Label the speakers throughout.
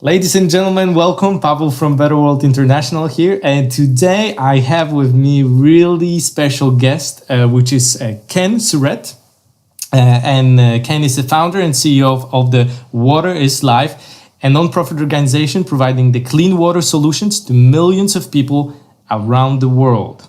Speaker 1: Ladies and gentlemen, welcome. Pawel from Better World International here. And today I have with me really special guest, which is Ken Surritte. Ken is the founder and CEO of the WATERisLife, a non-profit organization providing the clean water solutions to millions of people around the world.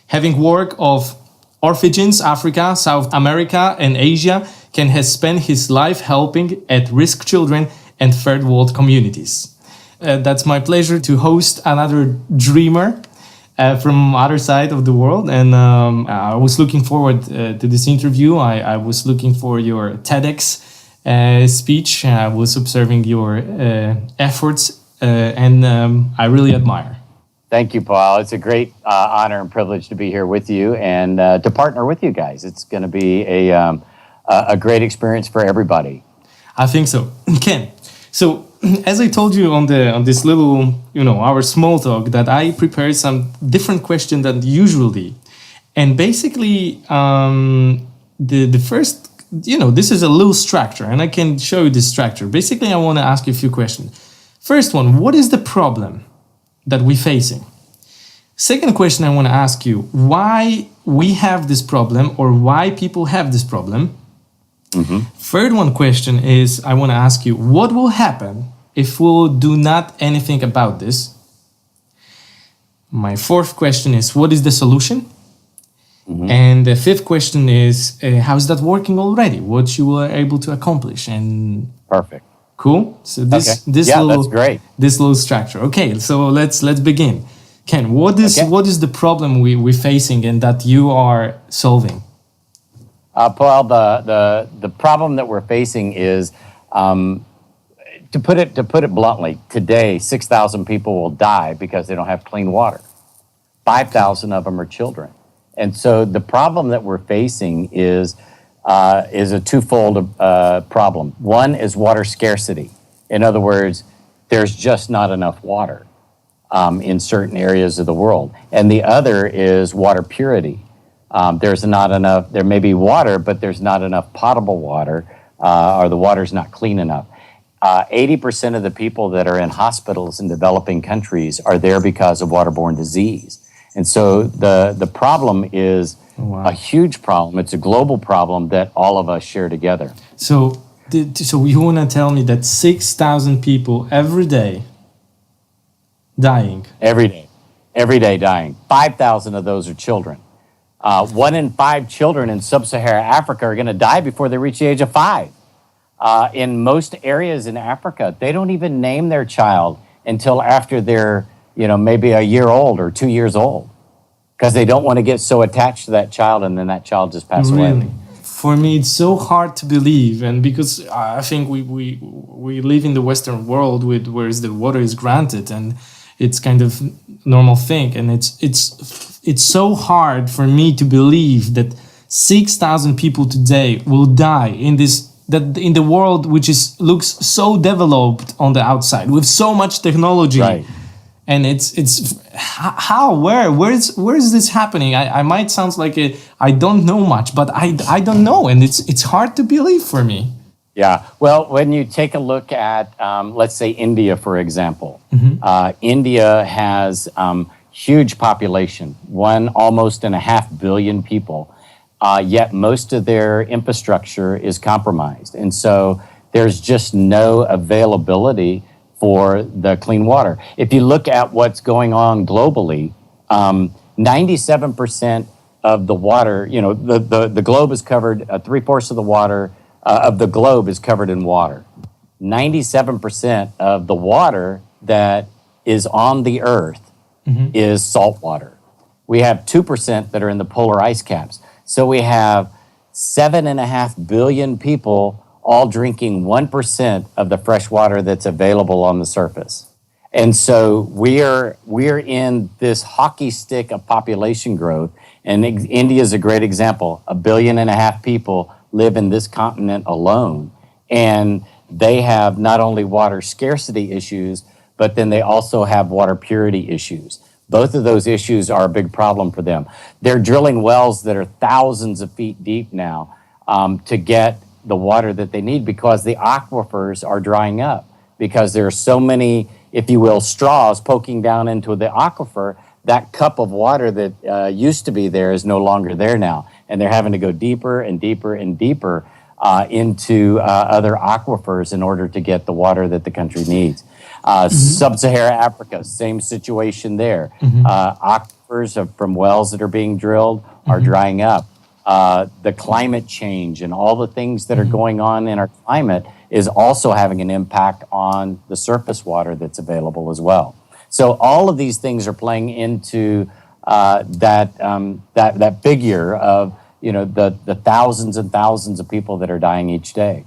Speaker 1: Having worked of orphanages, Africa, South America, and Asia, Ken has spent his life helping at-risk children and third world communities. That's my pleasure to host another dreamer from other side of the world. And I was looking forward to this interview. I was looking for your TEDx speech. I was observing your efforts and I really admire.
Speaker 2: Thank you, Paul. It's a great honor and privilege to be here with you and to partner with you guys. It's going to be a great experience for everybody.
Speaker 1: I think so. Ken, so as I told you on this little, our small talk, that I prepared some different questions than usually. And basically, the first, this is a little structure, and I can show you this structure. Basically, I want to ask you a few questions. First one, what is the problem that we're facing? Second question, I want to ask you, why we have this problem or why people have this problem. Mm-hmm. Third one question is, I want to ask you, what will happen if we'll do not anything about this? My fourth question is, what is the solution? Mm-hmm. And the fifth question is, how is that working already? What you were able to accomplish? And
Speaker 2: perfect.
Speaker 1: Cool. So that's great. This little structure. Okay, so let's begin. Ken, what is the problem we're facing and that you are solving?
Speaker 2: Paul, the problem that we're facing is, to put it bluntly, today 6,000 people will die because they don't have clean water. 5,000 of them are children, and so the problem that we're facing is a twofold problem. One is water scarcity. In other words, there's just not enough water in certain areas of the world, and the other is water purity. There's not enough, there may be water, but there's not enough potable water, or the water's not clean enough. 80% of the people that are in hospitals in developing countries are there because of waterborne disease. And so the problem is a huge problem. It's a global problem that all of us share together.
Speaker 1: So you want to tell me that 6,000 people every day dying?
Speaker 2: Every day dying. 5,000 of those are children. 1 in 5 children in sub-Saharan Africa are going to die before they reach the age of 5. In most areas in Africa, they don't even name their child until after they're, maybe a year old or 2 years old, because they don't want to get so attached to that child and then that child just passes away.
Speaker 1: For me, it's so hard to believe, and because I think we live in the Western world where the water is granted and it's kind of normal thing, and it's so hard for me to believe that 6,000 people today will die in the world which looks so developed on the outside with so much technology.
Speaker 2: Right.
Speaker 1: And where is this happening? I might sound like I don't know much, but I don't know, and it's hard to believe for me.
Speaker 2: Yeah, well, when you take a look at, let's say India, for example, mm-hmm. India has huge population, almost 1.5 billion people, yet most of their infrastructure is compromised. And so there's just no availability for the clean water. If you look at what's going on globally, 97% of the water, the globe is covered, 3/4 of the water of the globe is covered in water. 97% of the water that is on the earth mm-hmm. is salt water. We have 2% that are in the polar ice caps. So we have 7.5 billion people all drinking 1% of the fresh water that's available on the surface. And so we're in this hockey stick of population growth. And India is a great example. 1.5 billion people live in this continent alone. And they have not only water scarcity issues, but then they also have water purity issues. Both of those issues are a big problem for them. They're drilling wells that are thousands of feet deep now to get the water that they need because the aquifers are drying up. because there are so many, if you will, straws poking down into the aquifer. That cup of water that used to be there is no longer there now, and they're having to go deeper and deeper and deeper into other aquifers in order to get the water that the country needs. Sub-Saharan Africa, same situation there. Aquifers from wells that are being drilled are drying up. The climate change and all the things that are going on in our climate is also having an impact on the surface water that's available as well. So all of these things are playing into that figure of the thousands and thousands of people that are dying each day.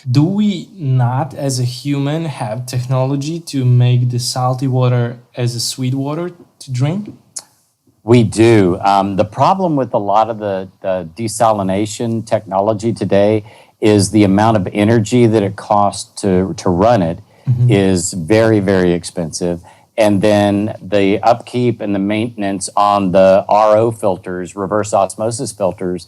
Speaker 1: Do we not, as a human, have technology to make the salty water as a sweet water to drink?
Speaker 2: We do. The problem with a lot of the desalination technology today is the amount of energy that it costs to run it is very, very expensive. And then the upkeep and the maintenance on the RO filters, reverse osmosis filters,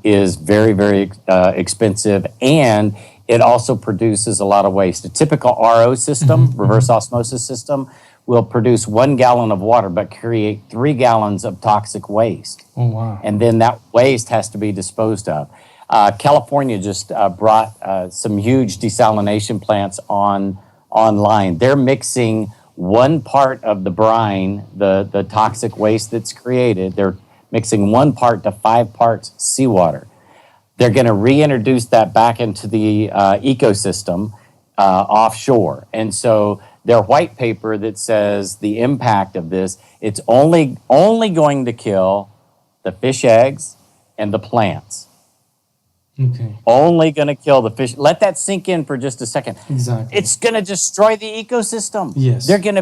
Speaker 2: is very, very expensive. And it also produces a lot of waste. A typical RO system, reverse osmosis system, will produce 1 gallon of water but create 3 gallons of toxic waste.
Speaker 1: Oh, wow.
Speaker 2: And then that waste has to be disposed of. California just brought some huge desalination plants online. They're mixing 1 part of the brine, the toxic waste that's created, they're mixing 1 part to 5 parts seawater. They're going to reintroduce that back into the ecosystem offshore. And so their white paper that says the impact of this, it's only going to kill the fish eggs and the plants.
Speaker 1: Okay.
Speaker 2: Only going to kill the fish. Let that sink in for just a second.
Speaker 1: Exactly.
Speaker 2: It's going to destroy the ecosystem.
Speaker 1: Yes.
Speaker 2: They're going to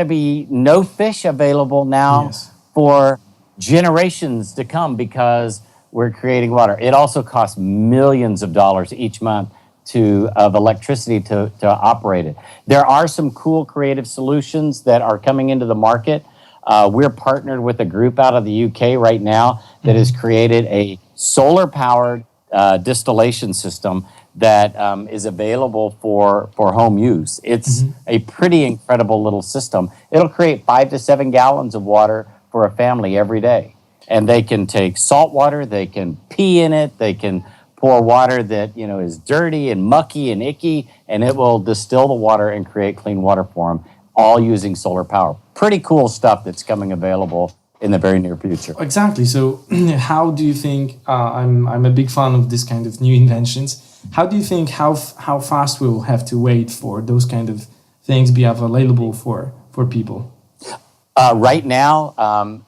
Speaker 2: be no fish available now for generations to come because we're creating water. It also costs millions of dollars each month of electricity to operate it. There are some cool creative solutions that are coming into the market. We're partnered with a group out of the UK right now that has created a solar-powered distillation system that is available for home use. It's a pretty incredible little system. It'll create 5 to 7 gallons of water for a family every day. And they can take salt water, they can pee in it, they can pour water that is dirty and mucky and icky, and it will distill the water and create clean water for them, all using solar power. Pretty cool stuff that's coming available in the very near future.
Speaker 1: Exactly. So how do you think, I'm a big fan of this kind of new inventions. How do you think how fast we will have to wait for those kind of things be available for people?
Speaker 2: Right now,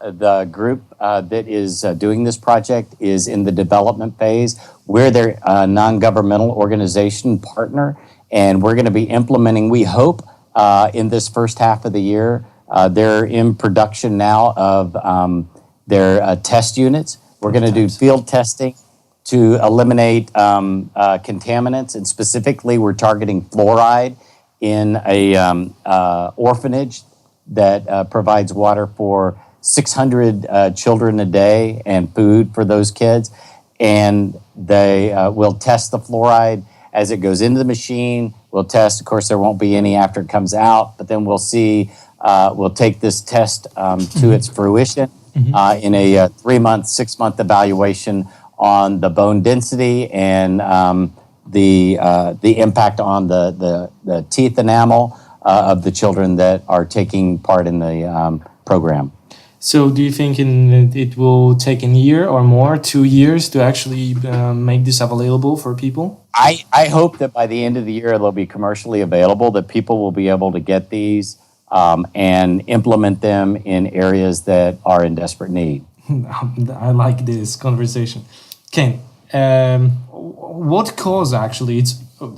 Speaker 2: the group that is doing this project is in the development phase. We're their non-governmental organization partner, and we're going to be implementing, we hope, in this first half of the year. They're in production now of their test units. We're going to do field testing to eliminate contaminants, and specifically we're targeting fluoride in a orphanage that provides water for 600 children a day and food for those kids. And they will test the fluoride as it goes into the machine. We'll test, of course, there won't be any after it comes out, but then we'll see, we'll take this test to its fruition in a 3-month, 6-month evaluation on the bone density and the impact on the teeth enamel of the children that are taking part in the program.
Speaker 1: So do you think it will take a year or more, 2 years, to actually make this available for people?
Speaker 2: I hope that by the end of the year they'll be commercially available, that people will be able to get these and implement them in areas that are in desperate need.
Speaker 1: I like this conversation. Ken, what cause actually?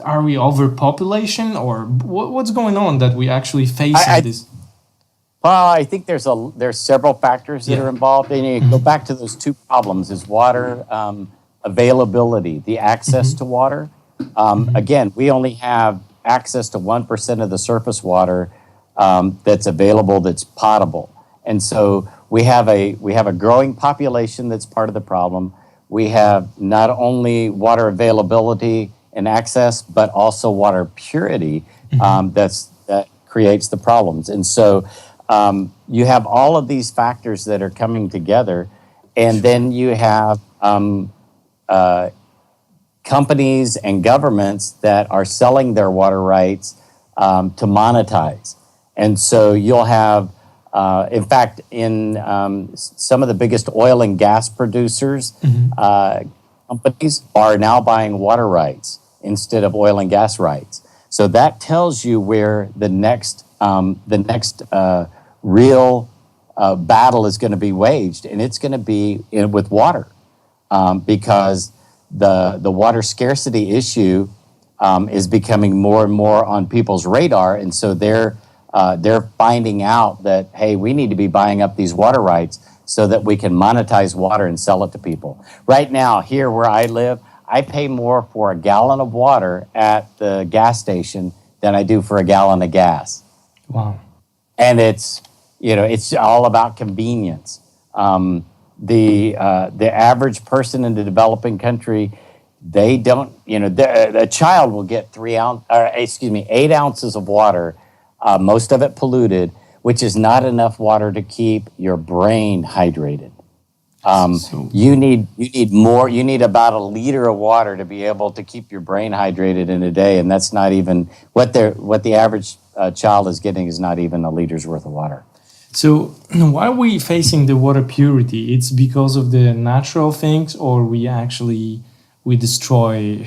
Speaker 1: Are we overpopulation, or what's going on that we actually facing this?
Speaker 2: Well, I think there's several factors that are involved. And you go back to those 2 problems: is water availability, the access to water. Again, we only have access to 1% of the surface water that's available, that's potable, and so we have a growing population that's part of the problem. We have not only water availability and access, but also water purity that creates the problems. And so you have all of these factors that are coming together, and then you have companies and governments that are selling their water rights to monetize. And so you'll have, in fact, in some of the biggest oil and gas producers, companies are now buying water rights instead of oil and gas rights. So that tells you where the next real battle is going to be waged, and it's going to be with water, because the water scarcity issue is becoming more and more on people's radar, and so they're finding out that, hey, we need to be buying up these water rights so that we can monetize water and sell it to people. Right now, here where I live, I pay more for a gallon of water at the gas station than I do for a gallon of gas.
Speaker 1: Wow.
Speaker 2: And it's all about convenience. The average person in the developing country, they don't, a child will get 8 ounces of water, most of it polluted, which is not enough water to keep your brain hydrated. You need more. You need about a liter of water to be able to keep your brain hydrated in a day, and that's not even what the average child is getting is not even a liter's worth of water.
Speaker 1: So why are we facing the water purity? It's because of the natural things, or we destroy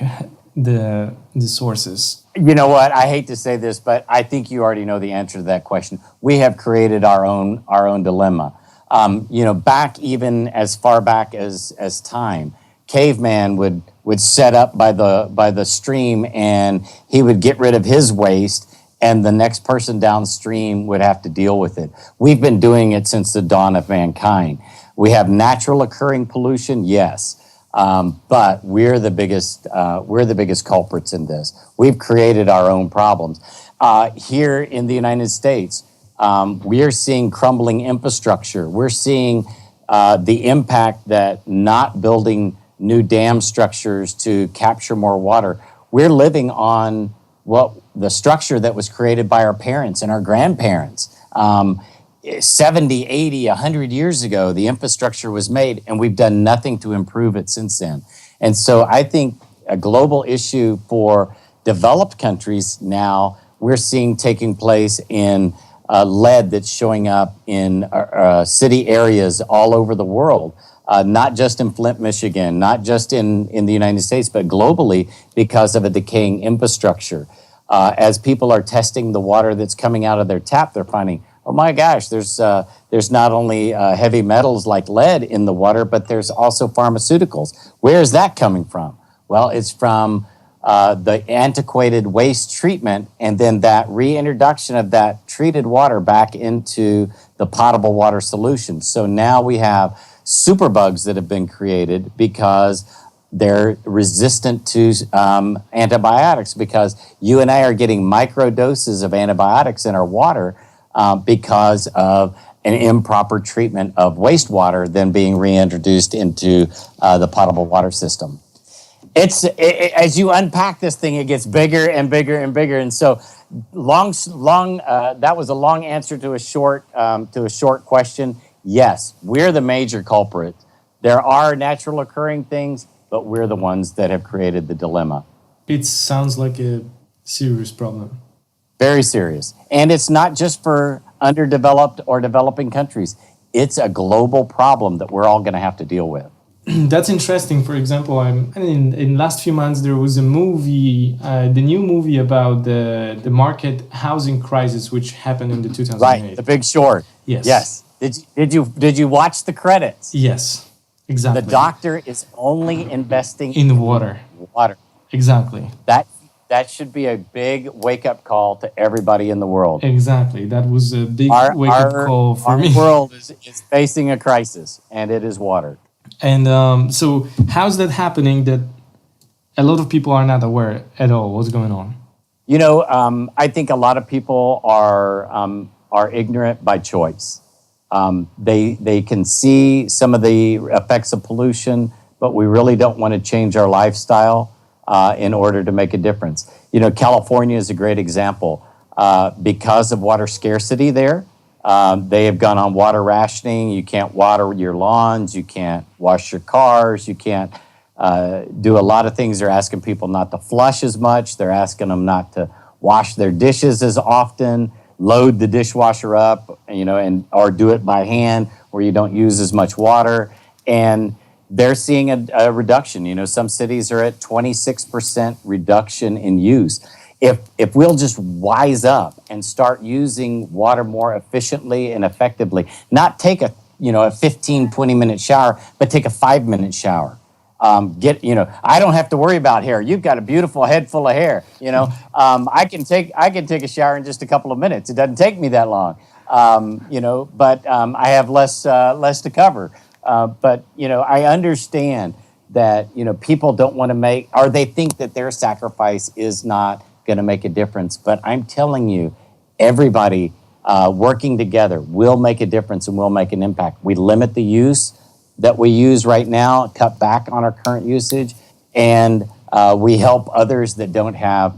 Speaker 1: the sources?
Speaker 2: You know what? I hate to say this, but I think you already know the answer to that question. We have created our own dilemma. Back even as far back as time, caveman would set up by the stream, and he would get rid of his waste, and the next person downstream would have to deal with it. We've been doing it since the dawn of mankind. We have natural occurring pollution, yes. But we're the biggest culprits in this. We've created our own problems. Here in the United States, we are seeing crumbling infrastructure. We're seeing the impact that not building new dam structures to capture more water. We're living on the structure that was created by our parents and our grandparents. 70, 80, 100 years ago, the infrastructure was made, and we've done nothing to improve it since then. And so I think a global issue for developed countries now, we're seeing taking place in lead that's showing up in city areas all over the world, not just in Flint, Michigan, not just in the United States, but globally because of a decaying infrastructure. As people are testing the water that's coming out of their tap, they're finding, oh my gosh, there's not only heavy metals like lead in the water, but there's also pharmaceuticals. Where is that coming from? Well, it's from the antiquated waste treatment, and then that reintroduction of that treated water back into the potable water solution. So now we have superbugs that have been created because they're resistant to antibiotics, because you and I are getting micro doses of antibiotics in our water because of an improper treatment of wastewater then being reintroduced into the potable water system. As you unpack this thing, it gets bigger and bigger and bigger. And so that was a long answer to a short question. Yes, we're the major culprit. There are natural occurring things, but we're the ones that have created the dilemma.
Speaker 1: It sounds like a serious problem.
Speaker 2: Very serious. And it's not just for underdeveloped or developing countries. It's a global problem that we're all going to have to deal with.
Speaker 1: That's interesting. For example, in last few months, there was a movie, the new movie about the market housing crisis, which happened in the 2008.
Speaker 2: Right, The Big Short.
Speaker 1: Yes.
Speaker 2: Did you watch the credits?
Speaker 1: Yes, exactly.
Speaker 2: The doctor is only investing
Speaker 1: in water. Exactly.
Speaker 2: That should be a big wake-up call to everybody in the world.
Speaker 1: Exactly. That was a big wake-up call for me.
Speaker 2: Our world is facing a crisis, and it is water.
Speaker 1: And so how's that happening that a lot of people are not aware at all what's going on?
Speaker 2: I think a lot of people are ignorant by choice. They can see some of the effects of pollution, but we really don't want to change our lifestyle. in order to make a difference. California is a great example. Because of water scarcity there, they have gone on water rationing. You can't water your lawns. You can't wash your cars. You can't do a lot of things. They're asking people not to flush as much. They're asking them not to wash their dishes as often, load the dishwasher up, or do it by hand where you don't use as much water. And they're seeing a reduction. Some cities are at 26% reduction in use. If we'll just wise up and start using water more efficiently and effectively, not take a 15, 20-minute shower, but take a 5-minute shower. I don't have to worry about hair. You've got a beautiful head full of hair. I can take a shower in just a couple of minutes. It doesn't take me that long. But I have less to cover. But I understand that people don't want to make, or they think that their sacrifice is not going to make a difference. But I'm telling you, everybody working together will make a difference and will make an impact. We limit the use that we use right now, cut back on our current usage, and we help others that don't have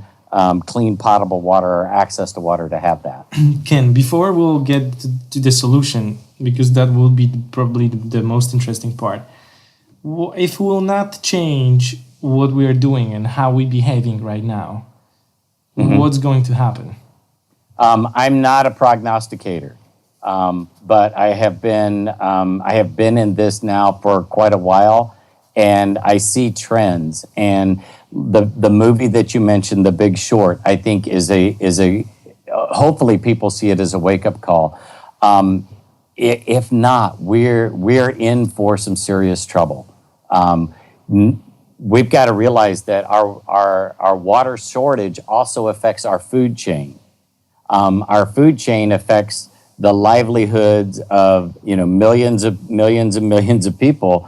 Speaker 2: clean, potable water or access to water to have that.
Speaker 1: Ken, before we'll get to the solution, because that will be probably the most interesting part, if we will not change what we are doing and how we're behaving right now, what's going to happen?
Speaker 2: I'm not a prognosticator. But I have been in this now for quite a while, and I see trends. And the movie that you mentioned, The Big Short, I think is a hopefully people see it as a wake up call. If not, we're in for some serious trouble. We've got to realize that our water shortage also affects our food chain. Our food chain affects the livelihoods of millions and millions of people,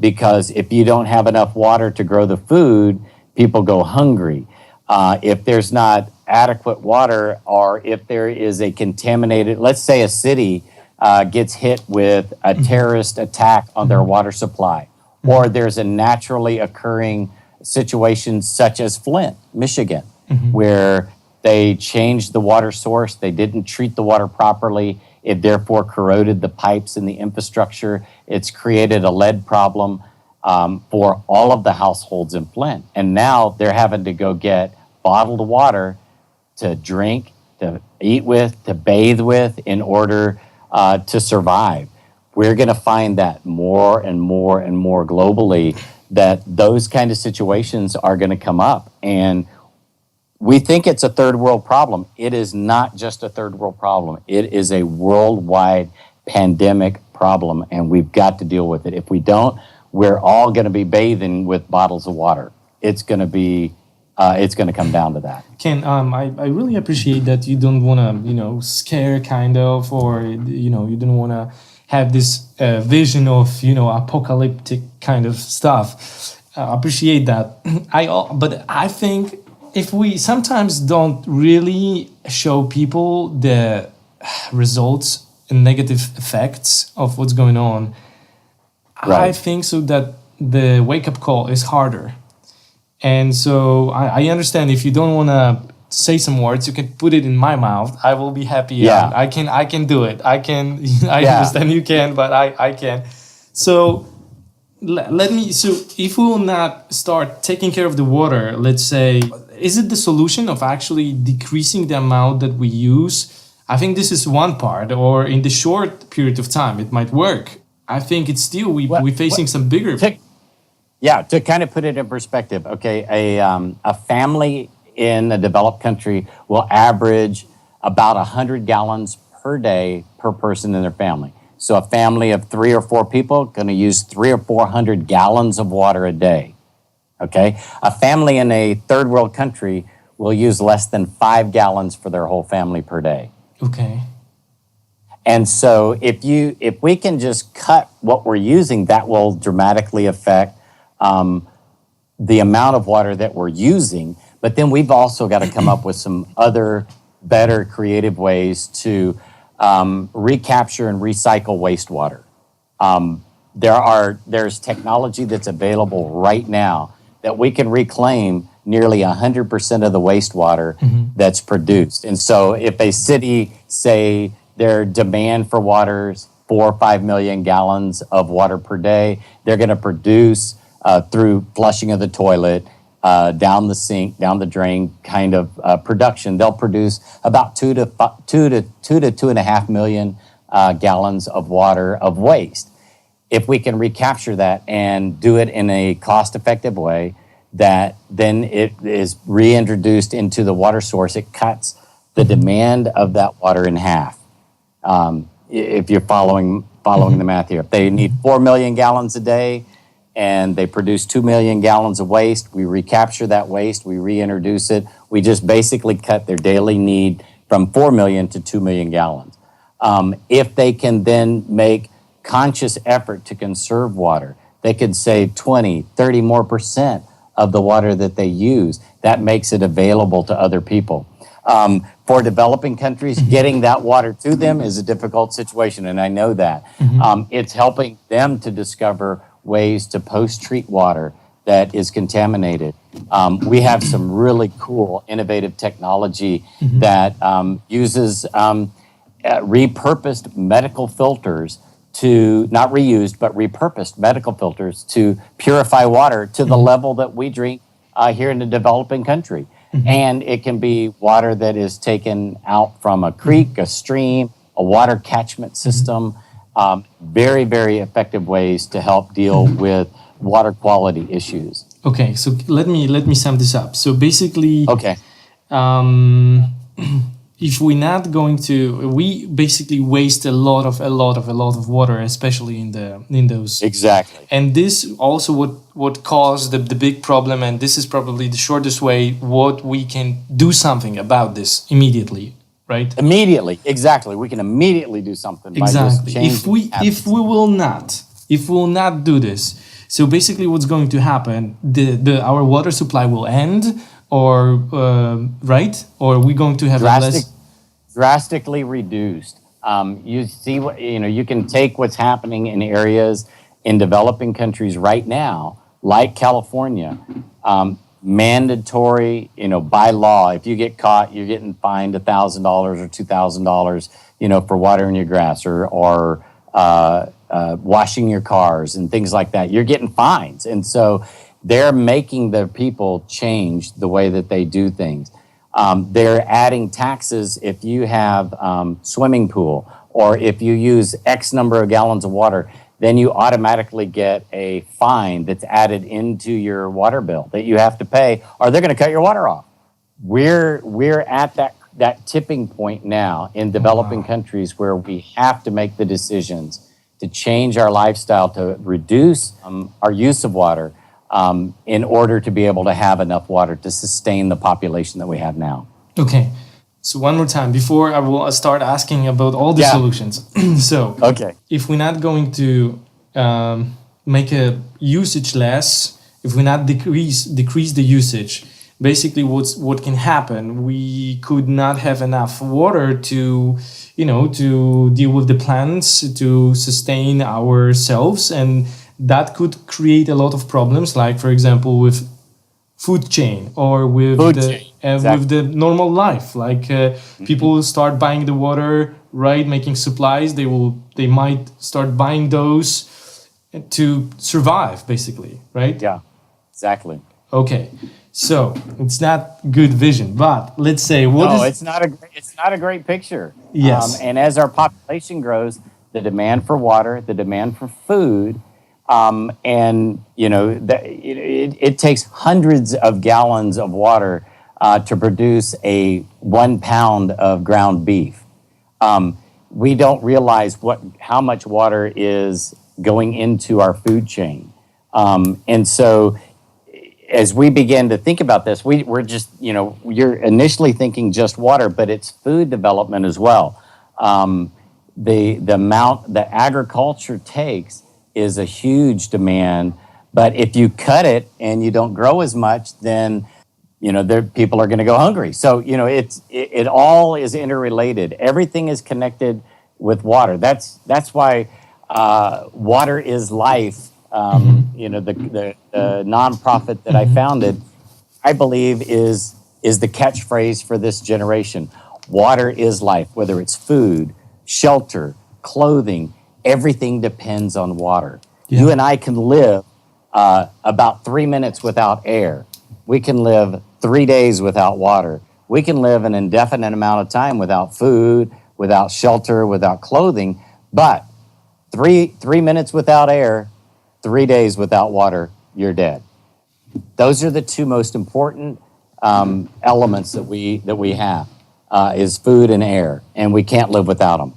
Speaker 2: because if you don't have enough water to grow the food, people go hungry. If there's not adequate water, or if there is a contaminated, let's say a city gets hit with a terrorist attack on their water supply, or there's a naturally occurring situation such as Flint, Michigan, where they changed the water source. They didn't treat the water properly. It therefore corroded the pipes and the infrastructure. It's created a lead problem for all of the households in Flint. And now they're having to go get bottled water to drink, to eat with, to bathe with in order to survive. We're going to find that more and more and more globally, that those kind of situations are going to come up. And we think it's a third world problem. It is not just a third world problem. It is a worldwide pandemic problem, and we've got to deal with it. If we don't, we're all going to be bathing with bottles of water. It's going to come down to that.
Speaker 1: Ken, I really appreciate that you don't want to, scare kind of, or, you don't want to have this vision of, apocalyptic kind of stuff. I appreciate that. But I think if we sometimes don't really show people the results and negative effects of what's going on, right, I think so that the wake-up call is harder. And so I understand if you don't want to say some words, you can put it in my mouth. I will be happy.
Speaker 2: Yeah.
Speaker 1: I can do it. I understand you can, but I can. So if we will not start taking care of the water, let's say, is it the solution of actually decreasing the amount that we use? I think this is one part, or in the short period of time, it might work. I think it's still, we're facing some bigger...
Speaker 2: To kind of put it in perspective, okay, a family in a developed country will average about 100 gallons per day per person in their family. So a family of 3 or 4 people going to use 300 or 400 gallons of water a day. Okay, a family in a third world country will use less than 5 gallons for their whole family per day.
Speaker 1: Okay.
Speaker 2: And so if we can just cut what we're using, that will dramatically affect the amount of water that we're using. But then we've also got to come up with some other better creative ways to recapture and recycle wastewater. There's technology that's available right now that we can reclaim nearly 100% of the wastewater that's produced. And so if a city, say, their demand for water is 4 or 5 million gallons of water per day, they're going to produce through flushing of the toilet, down the sink, down the drain kind of production. They'll produce about 2 to 2.5 million gallons of water of waste. If we can recapture that and do it in a cost-effective way, that then it is reintroduced into the water source, it cuts the demand of that water in half. If you're following the math here, if they need 4 million gallons a day and they produce 2 million gallons of waste, we recapture that waste, we reintroduce it. We just basically cut their daily need from 4 million to 2 million gallons. If they can then make conscious effort to conserve water, they could save 20, 30 more percent of the water that they use. That makes it available to other people. For developing countries, getting that water to them is a difficult situation, and I know that. It's helping them to discover ways to post-treat water that is contaminated. We have some really cool, innovative technology that uses repurposed medical filters to, not reused, but repurposed medical filters to purify water to the level that we drink here in the developing country. And it can be water that is taken out from a creek, a stream, a water catchment system. Very, very effective ways to help deal with water quality issues.
Speaker 1: Okay, so let me sum this up. So basically,
Speaker 2: Okay.
Speaker 1: If we're not going to, we basically waste a lot of water, especially in those.
Speaker 2: Exactly.
Speaker 1: And this also what caused the big problem, and this is probably the shortest way what we can do something about this immediately, right?
Speaker 2: Immediately, exactly. We can immediately do something.
Speaker 1: Exactly.
Speaker 2: By just
Speaker 1: If we will not do this, so basically what's going to happen, our water supply will end, or right, or we're going to have
Speaker 2: drastically reduced. You see what you can take what's happening in areas in developing countries right now, like California, mandatory, by law. If you get caught, you're getting fined $1,000 or $2,000, for watering your grass or washing your cars and things like that. You're getting fines, and so they're making the people change the way that they do things. They're adding taxes if you have swimming pool, or if you use X number of gallons of water, then you automatically get a fine that's added into your water bill that you have to pay, or they're going to cut your water off. We're at that tipping point now in developing countries where we have to make the decisions to change our lifestyle to reduce our use of water, in order to be able to have enough water to sustain the population that we have now.
Speaker 1: Okay. So one more time, before I will start asking about all the solutions. So
Speaker 2: okay,
Speaker 1: if we're not going to make a usage less, if we not decrease the usage, basically what can happen, we could not have enough water to deal with the plants, to sustain ourselves, and that could create a lot of problems, like, for example, with food chain or with with the normal life. Like people will start buying the water, right? Making supplies. They might start buying those to survive, basically, right?
Speaker 2: Yeah, exactly.
Speaker 1: Okay, so it's not good vision, but let's say
Speaker 2: it's not a great picture.
Speaker 1: Yes,
Speaker 2: and as our population grows, the demand for water, the demand for food. It takes hundreds of gallons of water to produce a 1 pound of ground beef. We don't realize how much water is going into our food chain. And so as we begin to think about this, we're just, you're initially thinking just water, but it's food development as well. The amount that agriculture takes is a huge demand, but if you cut it and you don't grow as much, then people are going to go hungry. So it all is interrelated. Everything is connected with water. That's why water is life The nonprofit that I founded, I believe is the catchphrase for this generation. Water is life, whether it's food, shelter, clothing, everything depends on water. Yeah. You and I can live about 3 minutes without air. We can live 3 days without water. We can live an indefinite amount of time without food, without shelter, without clothing. But three minutes without air, 3 days without water, you're dead. Those are the two most important elements that we have, is food and air, and we can't live without them.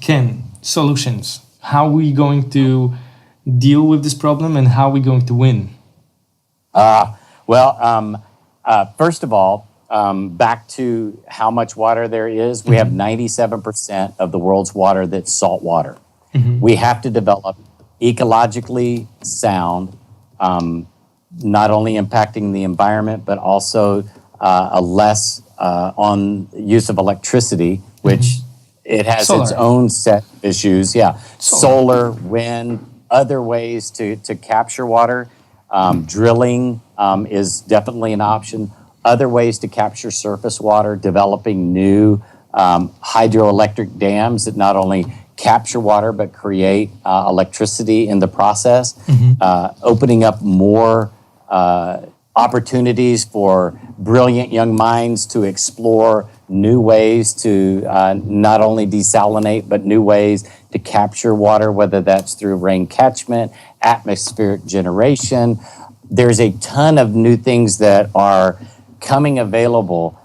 Speaker 1: Ken, solutions. How are we going to deal with this problem, and how are we going to win?
Speaker 2: First of all, back to how much water there is, we have 97% of the world's water that's salt water. Mm-hmm. We have to develop ecologically sound, not only impacting the environment, but also a less on use of electricity, which it has Solar. Its own set of issues. Yeah, Solar, wind, other ways to capture water. Drilling is definitely an option. Other ways to capture surface water, developing new hydroelectric dams that not only capture water but create electricity in the process, opening up more opportunities for brilliant young minds to explore new ways to not only desalinate, but new ways to capture water, whether that's through rain catchment, atmospheric generation. There's a ton of new things that are coming available.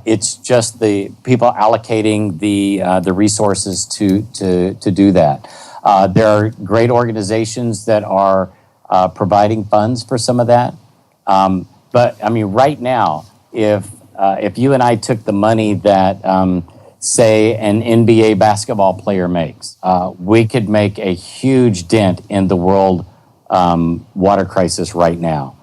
Speaker 2: It's just the people allocating the resources to do that. There are great organizations that are providing funds for some of that. But I mean, right now, if you and I took the money that say an NBA basketball player makes, we could make a huge dent in the world water crisis right now.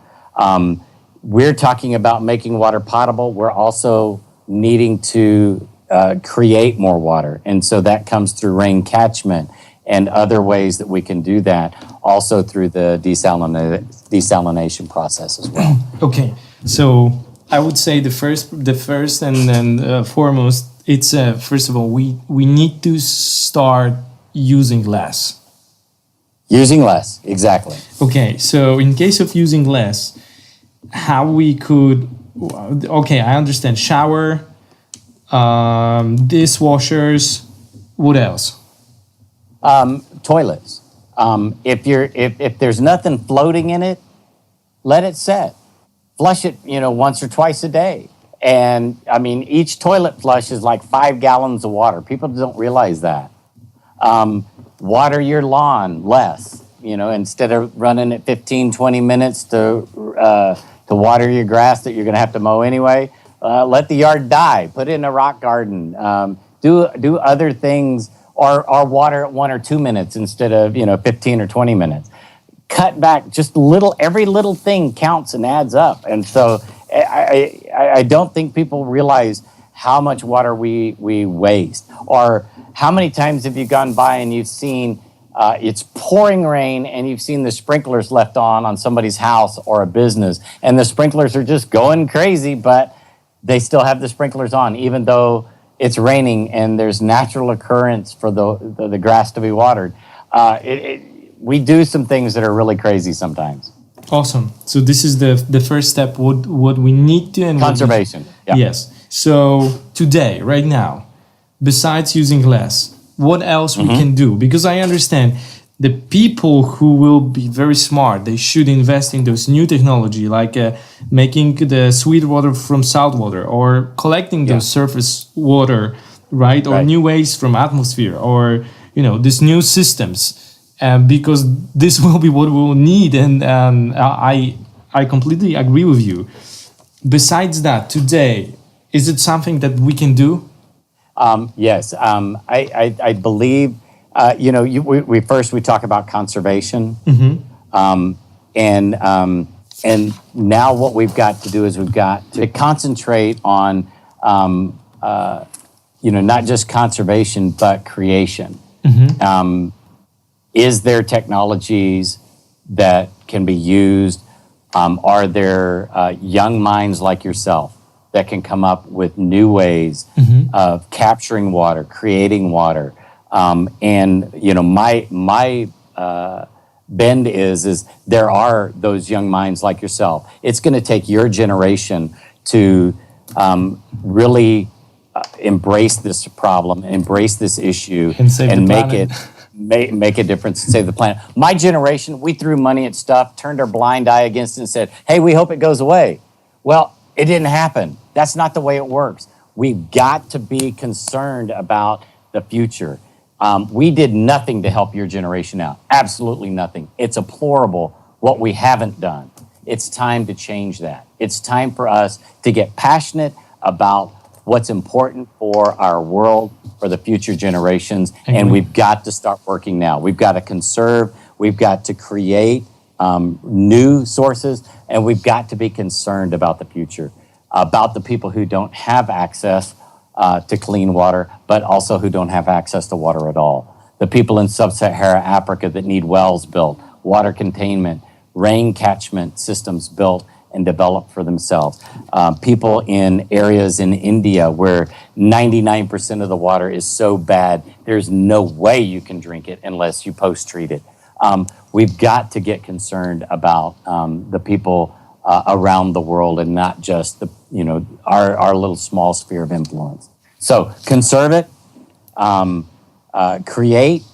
Speaker 2: We're talking about making water potable. We're also needing to create more water. And so that comes through rain catchment and other ways that we can do that, also through the desalination process as well.
Speaker 1: Okay, so I would say the first and foremost, it's first of all, we need to start using less.
Speaker 2: Using less, exactly.
Speaker 1: Okay, so in case of using less, how we could, okay, I understand, shower, dishwashers, what else?
Speaker 2: Toilets. If there's nothing floating in it, let it set. Flush it, once or twice a day. And I mean, each toilet flush is like 5 gallons of water. People don't realize that. Water your lawn less, instead of running it 15, 20 minutes to water your grass that you're going to have to mow anyway. Let the yard die. Put it in a rock garden. Do other things, or water it 1 or 2 minutes instead of 15 or 20 minutes. Cut back just every little thing counts and adds up. And so I don't think people realize how much water we waste, or how many times have you gone by and you've seen it's pouring rain and you've seen the sprinklers left on somebody's house or a business, and the sprinklers are just going crazy, but they still have the sprinklers on, even though it's raining and there's natural occurrence for the grass to be watered. We do some things that are really crazy sometimes.
Speaker 1: Awesome. So this is the first step, what we need to... and
Speaker 2: conservation.
Speaker 1: Yeah. Yes. So today, right now, besides using less, what else we can do? Because I understand the people who will be very smart, they should invest in those new technology, like making the sweet water from salt water, or collecting the surface water, right? Or new waste from atmosphere, or these new systems, because this will be what we will need. And I completely agree with you. Besides that, today, is it something that we can do?
Speaker 2: Yes, I believe. We talk about conservation, and now what we've got to do is we've got to concentrate on, not just conservation but creation. Is there technologies that can be used? Are there young minds like yourself that can come up with new ways of capturing water, creating water? And you know, my bend is there are those young minds like yourself. It's going to take your generation to really embrace this problem, embrace this issue, and make it make a difference and save the planet. My generation, we threw money at stuff, turned our blind eye against it, and said, "Hey, we hope it goes away." Well, it didn't happen. That's not the way it works. We've got to be concerned about the future. We did nothing to help your generation out. Absolutely nothing. It's deplorable what we haven't done. It's time to change that. It's time for us to get passionate about what's important for our world, for the future generations, and we've got to start working now. We've got to conserve, we've got to create new sources, and we've got to be concerned about the future, about the people who don't have access to clean water, but also who don't have access to water at all. The people in sub-Saharan Africa that need wells built, water containment, rain catchment systems built and developed for themselves. People in areas in India where 99% of the water is so bad, there's no way you can drink it unless you post-treat it. We've got to get concerned about the people around the world and not just our little small sphere of influence. So conserve it, create,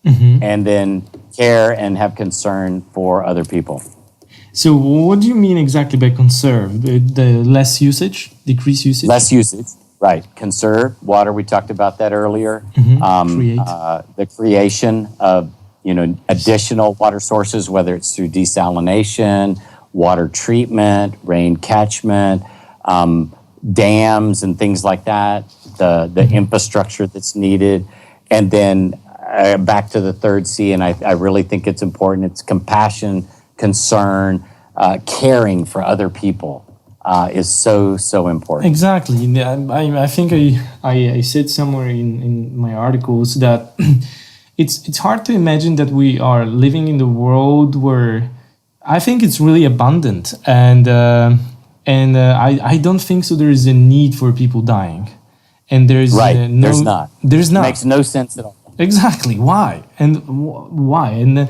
Speaker 2: and then care and have concern for other people.
Speaker 1: So what do you mean exactly by conserve? The less usage, decrease usage?
Speaker 2: Less usage, right. Conserve water, we talked about that earlier.
Speaker 1: Create.
Speaker 2: The creation of additional water sources, whether it's through desalination, water treatment, rain catchment, dams and things like that, the infrastructure that's needed. And then back to the third C, and I really think it's important, it's compassion, concern, caring for other people is so important.
Speaker 1: Exactly. I think I said somewhere in my articles that it's hard to imagine that we are living in the world where I think it's really abundant, and I don't think so. There is a need for people dying, and there's
Speaker 2: there's not.
Speaker 1: There's not.
Speaker 2: It makes no sense at all.
Speaker 1: Exactly. Why? And why? And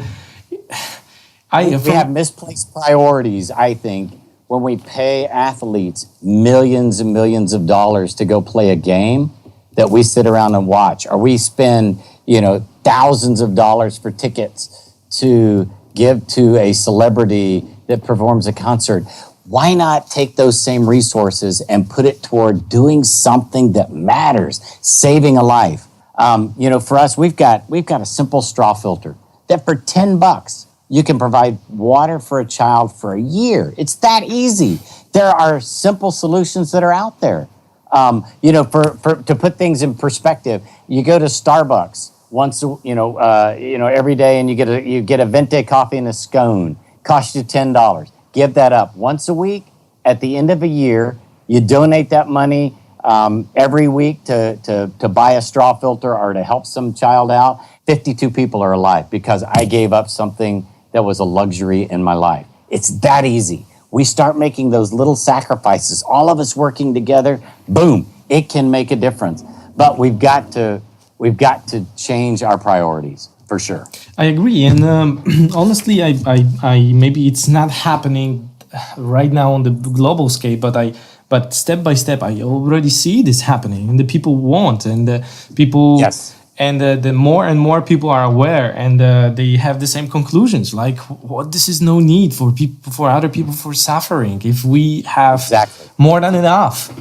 Speaker 2: we have misplaced priorities, I think, when we pay athletes millions and millions of dollars to go play a game that we sit around and watch, or we spend, thousands of dollars for tickets to give to a celebrity that performs a concert. Why not take those same resources and put it toward doing something that matters, saving a life? For us, we've got a simple straw filter that for $10 you can provide water for a child for a year. It's that easy. There are simple solutions that are out there. To put things in perspective, you go to Starbucks once, every day, and you get a venti coffee and a scone. Costs you $10. Give that up once a week. At the end of a year, you donate that money every week to buy a straw filter or to help some child out. 52 people are alive because I gave up something that was a luxury in my life. It's that easy. We start making those little sacrifices, all of us working together, boom, it can make a difference. But we've got to change our priorities, for sure.
Speaker 1: I agree. And honestly, I maybe it's not happening right now on the global scale, but step by step, I already see this happening, and the people want, and the people...
Speaker 2: Yes.
Speaker 1: And the more and more people are aware, and they have the same conclusions. Like, this is no need for people, for other people, for suffering. If we have more than enough.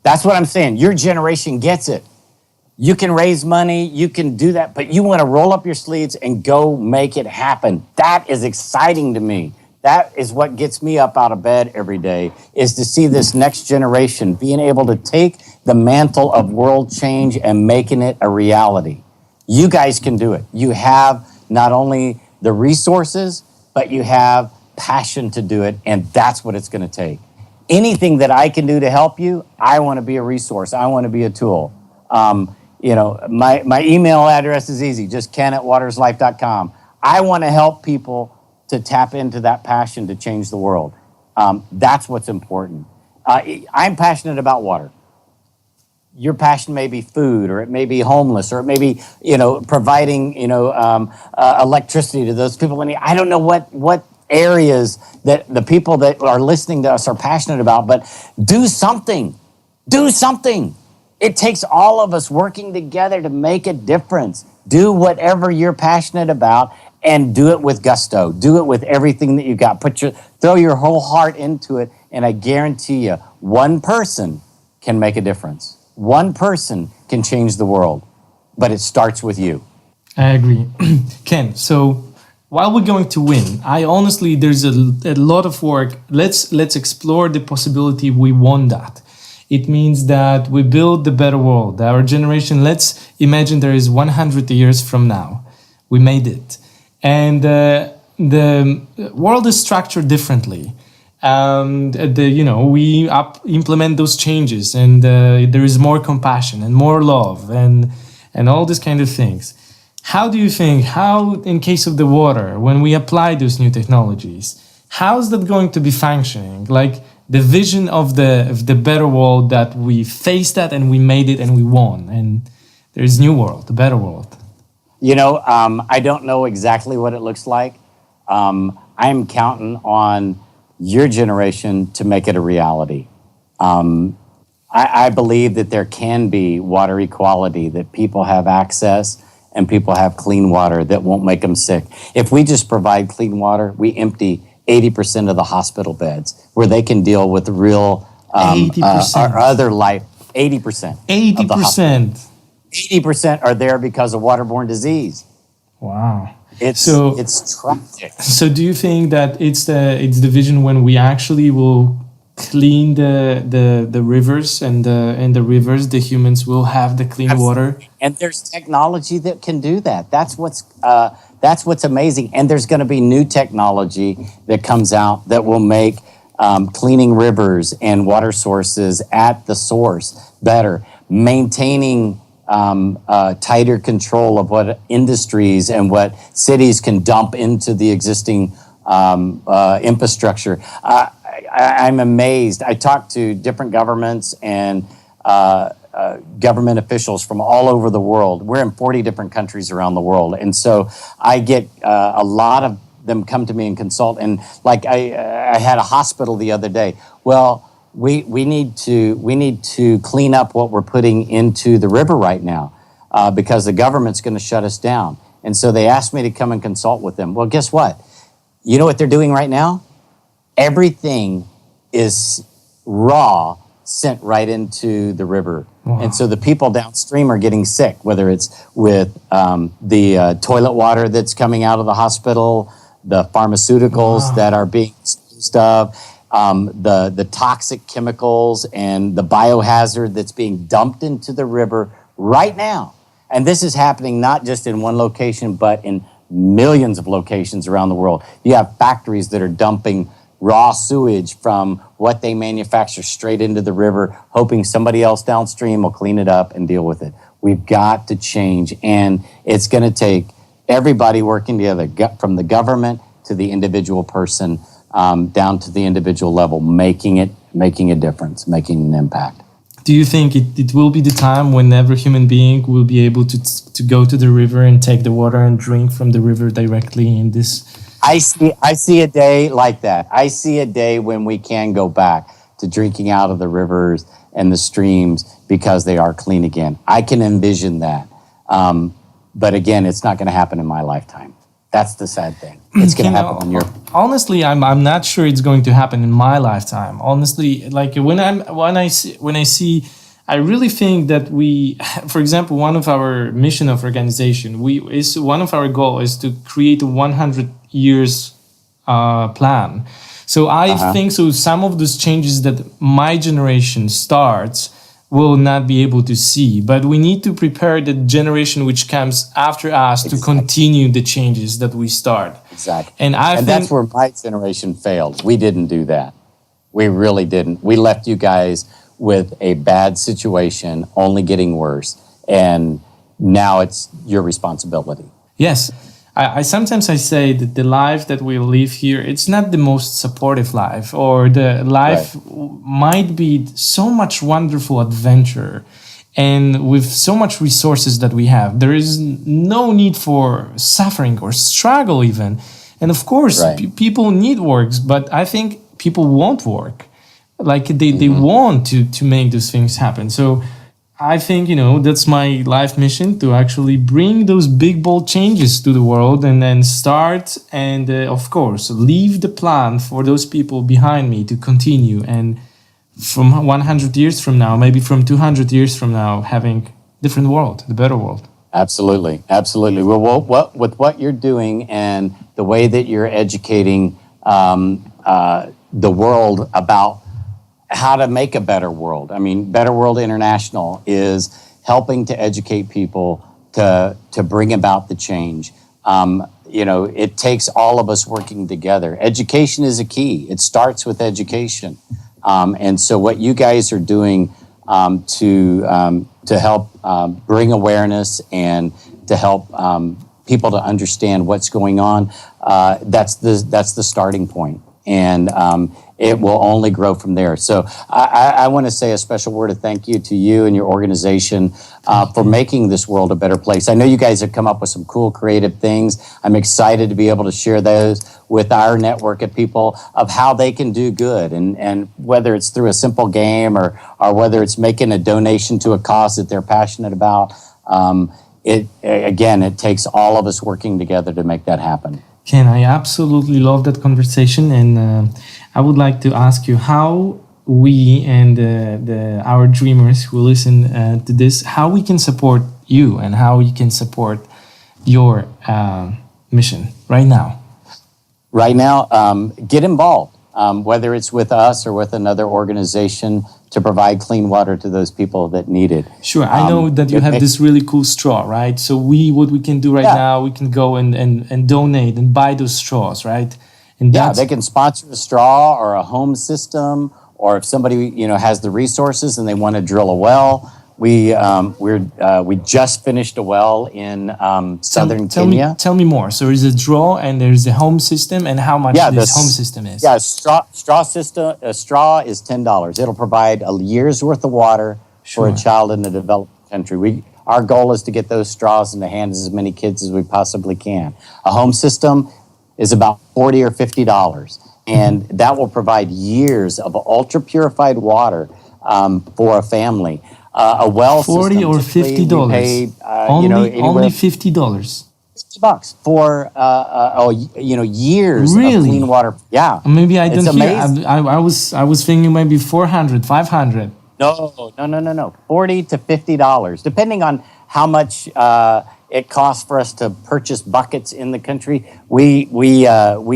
Speaker 2: That's what I'm saying. Your generation gets it. You can raise money, you can do that, but you want to roll up your sleeves and go make it happen. That is exciting to me. That is what gets me up out of bed every day, is to see this next generation being able to take the mantle of world change and making it a reality. You guys can do it. You have not only the resources, but you have passion to do it, and that's what it's going to take. Anything that I can do to help you, I want to be a resource. I want to be a tool. My email address is easy, just ken@waterslife.com. I want to help people to tap into that passion to change the world. That's what's important. I'm passionate about water. Your passion may be food, or it may be homeless, or it may be, providing, electricity to those people. I don't know what areas that the people that are listening to us are passionate about, but do something. Do something. It takes all of us working together to make a difference. Do whatever you're passionate about, and do it with gusto. Do it with everything that you've got. Throw your whole heart into it, and I guarantee you, one person can make a difference. One person can change the world, but it starts with you.
Speaker 1: I agree. Ken, so while we're going to win, there's a lot of work. Let's explore the possibility we won that. It means that we build the better world. Our generation, let's imagine there is 100 years from now. We made it. And the world is structured differently. We implement those changes, and there is more compassion and more love and all these kind of things. How do you think, in case of the water, when we apply those new technologies, how is that going to be functioning? Like the vision of the better world, that we faced that and we made it and we won, and there's new world, the better world.
Speaker 2: I don't know exactly what it looks like. I'm counting on your generation to make it a reality. I believe that there can be water equality, that people have access and people have clean water that won't make them sick. If we just provide clean water, we empty 80% of the hospital beds where they can deal with real 80%. Or other life. 80%.
Speaker 1: 80%.
Speaker 2: 80% are there because of waterborne disease.
Speaker 1: Wow.
Speaker 2: It's tragic.
Speaker 1: So do you think that it's the vision when we actually will clean the rivers and the rivers, the humans will have the clean water?
Speaker 2: And there's technology that can do that. That's what's amazing. And there's going to be new technology that comes out that will make cleaning rivers and water sources at the source better, maintaining tighter control of what industries and what cities can dump into the existing infrastructure. I'm amazed. I talk to different governments and government officials from all over the world. We're in 40 different countries around the world. And so I get a lot of them come to me and consult. And like I had a hospital the other day. Well, we need to clean up what we're putting into the river right now because the government's going to shut us down. And so they asked me to come and consult with them. Well, guess what? You know what they're doing right now? Everything is raw, sent right into the river. Wow. And so the people downstream are getting sick, whether it's with the toilet water that's coming out of the hospital, the pharmaceuticals that are being used of, the toxic chemicals and the biohazard that's being dumped into the river right now. And this is happening not just in one location, but in millions of locations around the world. You have factories that are dumping raw sewage from what they manufacture straight into the river, hoping somebody else downstream will clean it up and deal with it. We've got to change, and it's going to take everybody working together, from the government to the individual person, down to the individual level, making a difference, making an impact.
Speaker 1: Do you think it will be the time when every human being will be able to go to the river and take the water and drink from the river directly in this?
Speaker 2: I see a day like that. I see a day when we can go back to drinking out of the rivers and the streams because they are clean again. I can envision that. But again, it's not going to happen in my lifetime. That's the sad thing. It's going to happen in your.
Speaker 1: Honestly, I'm not sure it's going to happen in my lifetime. Honestly, like when I see, I really think that we, for example, one of our mission of organization, one of our goal is to create a 100 years plan. So I think so. Some of those changes that my generation starts will not be able to see, but we need to prepare the generation which comes after us to continue the changes that we start.
Speaker 2: Exactly.
Speaker 1: And
Speaker 2: that's where my generation failed. We didn't do that. We really didn't. We left you guys with a bad situation, only getting worse. And now it's your responsibility.
Speaker 1: Yes. I sometimes I say that the life that we live here, it's not the most supportive life, or the life might be so much wonderful adventure, and with so much resources that we have, there is no need for suffering or struggle even. And of course, people need works, but I think people won't work. Like they want to make those things happen. So I think, that's my life mission, to actually bring those big, bold changes to the world, and then start and, of course, leave the plan for those people behind me to continue. And from 100 years from now, maybe from 200 years from now, having different world, the better world.
Speaker 2: Absolutely. Absolutely. Well, with what you're doing and the way that you're educating the world about how to make a better world. I mean, Better World International is helping to educate people to bring about the change. It takes all of us working together. Education is a key. It starts with education. And so what you guys are doing to help bring awareness and to help people to understand what's going on, that's the starting point. And it will only grow from there. So I want to say a special word of thank you to you and your organization for making this world a better place. I know you guys have come up with some cool, creative things. I'm excited to be able to share those with our network of people of how they can do good. And whether it's through a simple game or whether it's making a donation to a cause that they're passionate about, it takes all of us working together to make that happen.
Speaker 1: Ken, I absolutely love that conversation, and I would like to ask you how we and our dreamers who listen to this, how we can support you and how we can support your mission right now.
Speaker 2: Right now, get involved, whether it's with us or with another organization, to provide clean water to those people that need it.
Speaker 1: Sure, I know that you have this really cool straw, right? So what we can do right now, we can go and donate and buy those straws, right? And
Speaker 2: they can sponsor a straw or a home system, or if somebody has the resources and they want to drill a well. We just finished a well in southern Kenya.
Speaker 1: Tell me more. So there's a draw and there's a home system, and how much this home system is?
Speaker 2: Yeah, straw system. A straw is $10. It'll provide a year's worth of water for a child in a developed country. Our goal is to get those straws in the hands of as many kids as we possibly can. A home system is about $40 or $50, and that will provide years of ultra purified water for a family. A well
Speaker 1: $40 or $50.
Speaker 2: Paid,
Speaker 1: only $50.
Speaker 2: $50 for years of clean water. Yeah,
Speaker 1: maybe I don't hear. I was thinking maybe 400, 500.
Speaker 2: No. $40 to $50, depending on how much it costs for us to purchase buckets in the country. We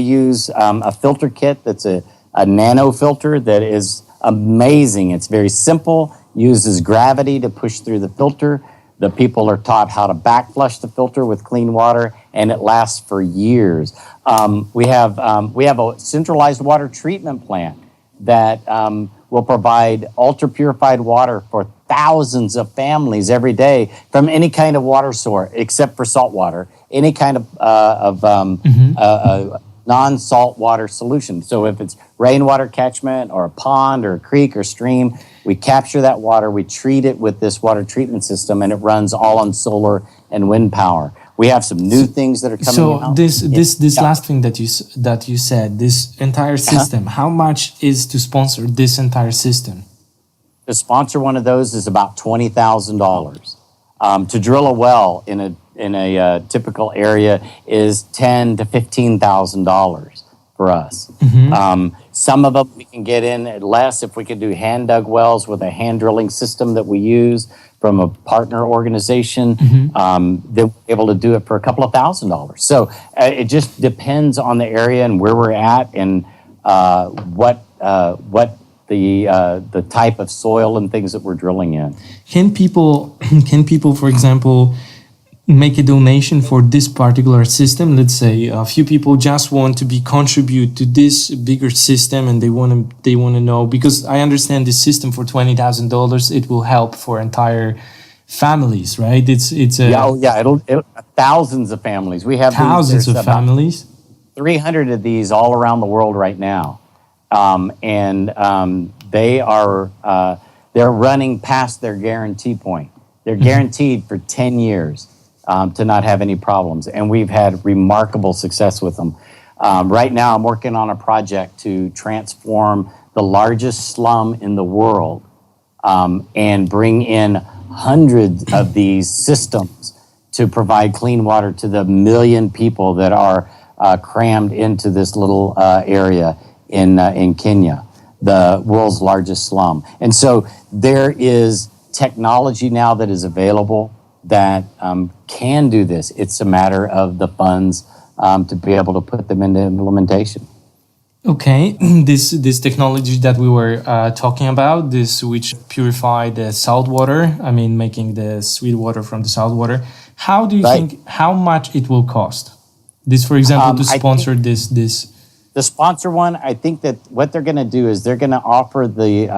Speaker 2: use a filter kit that's a nano filter that is amazing. It's very simple. Uses gravity to push through the filter. The people are taught how to backflush the filter with clean water, and it lasts for years. We have a centralized water treatment plant that will provide ultra purified water for thousands of families every day from any kind of water source, except for salt water, any kind of non-salt water solution. So if it's rainwater catchment or a pond or a creek or stream, we capture that water, we treat it with this water treatment system, and it runs all on solar and wind power. We have some new things that are coming out.
Speaker 1: So this last thing that you said, this entire system, how much is to sponsor this entire system?
Speaker 2: To sponsor one of those is about $20,000. To drill a well in a typical area is $10,000 to $15,000 for us. Some of them we can get in at less if we could do hand dug wells with a hand drilling system that we use from a partner organization. They're able to do it for a couple of $1,000s. So it just depends on the area and where we're at and what the type of soil and things that we're drilling in.
Speaker 1: Can people, for example, make a donation for this particular system? Let's say a few people just want to contribute to this bigger system, and they want to know, because I understand this system for $20,000, it will help for entire families, right? It's
Speaker 2: It'll thousands of families. We have
Speaker 1: thousands of families.
Speaker 2: 300 of these all around the world right now, they're running past their guarantee point. They're guaranteed for 10 years to not have any problems, and we've had remarkable success with them. Right now, I'm working on a project to transform the largest slum in the world and bring in hundreds of these systems to provide clean water to the 1 million people that are crammed into this little area in Kenya, the world's largest slum. And so there is technology now that is available that can do this. It's a matter of the funds to be able to put them into implementation.
Speaker 1: Okay, this technology that we were talking about, this which purify the salt water, I mean making the sweet water from the salt water, how do you think, how much it will cost? This, for example, to sponsor this.
Speaker 2: The sponsor one, I think that what they're going to do is they're going to offer the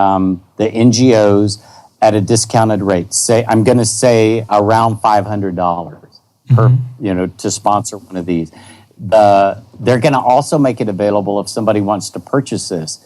Speaker 2: NGOs at a discounted rate. I'm going to say around $500 per, to sponsor one of these. They're going to also make it available if somebody wants to purchase this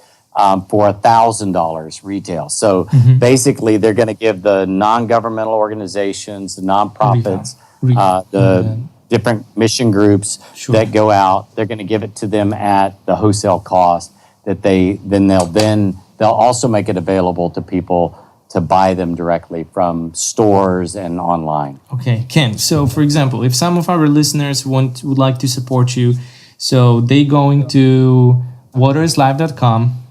Speaker 2: for $1,000 retail. So basically, they're going to give the non-governmental organizations, the nonprofits, the different mission groups that go out. They're going to give it to them at the wholesale cost. That they'll also make it available to people to buy them directly from stores and online.
Speaker 1: Okay, Ken. So, for example, if some of our listeners would like to support you, so they going to WATERisLife.com.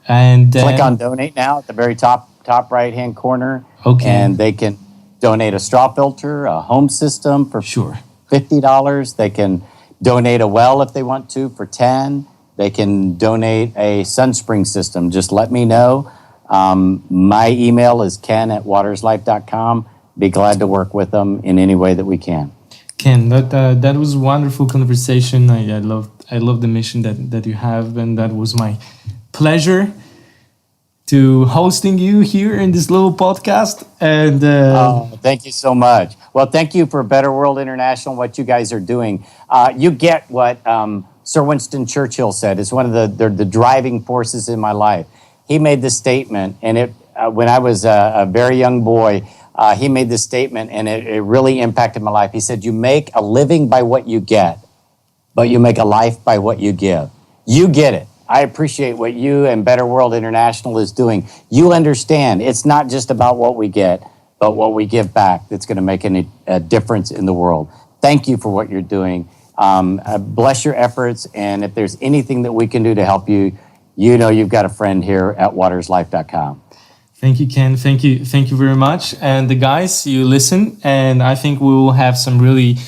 Speaker 1: And
Speaker 2: click on donate now at the very top right hand corner.
Speaker 1: Okay.
Speaker 2: And they can donate a straw filter, a home system for $50. They can donate a well if they want to for $10. They can donate a SunSpring system. Just let me know. My email is ken@waterislife.com. Be glad to work with them in any way that we can.
Speaker 1: Ken, that was a wonderful conversation. I love the mission that you have, and that was my pleasure to hosting you here in this little podcast. And
Speaker 2: thank you so much. Well, thank you for Better World International, what you guys are doing. You get what Sir Winston Churchill said. It's one of the driving forces in my life. He made this statement, and when I was a very young boy, he made this statement, and it really impacted my life. He said, "You make a living by what you get, but you make a life by what you give." You get it. I appreciate what you and Better World International is doing. You understand it's not just about what we get, but what we give back that's going to make a difference in the world. Thank you for what you're doing. Bless your efforts, and if there's anything that we can do to help you, you know you've got a friend here at WATERisLife.com.
Speaker 1: Thank you, Ken. Thank you very much. And the guys, you listen, and I think we will have some really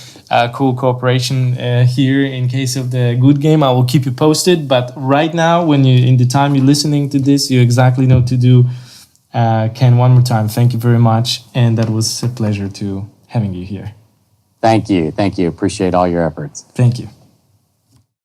Speaker 1: cool cooperation here in case of the good game. I will keep you posted. But right now, in the time you're listening to this, you exactly know to do. Ken, one more time, thank you very much, and that was a pleasure to having you here.
Speaker 2: Thank you. Appreciate all your efforts.
Speaker 1: Thank you.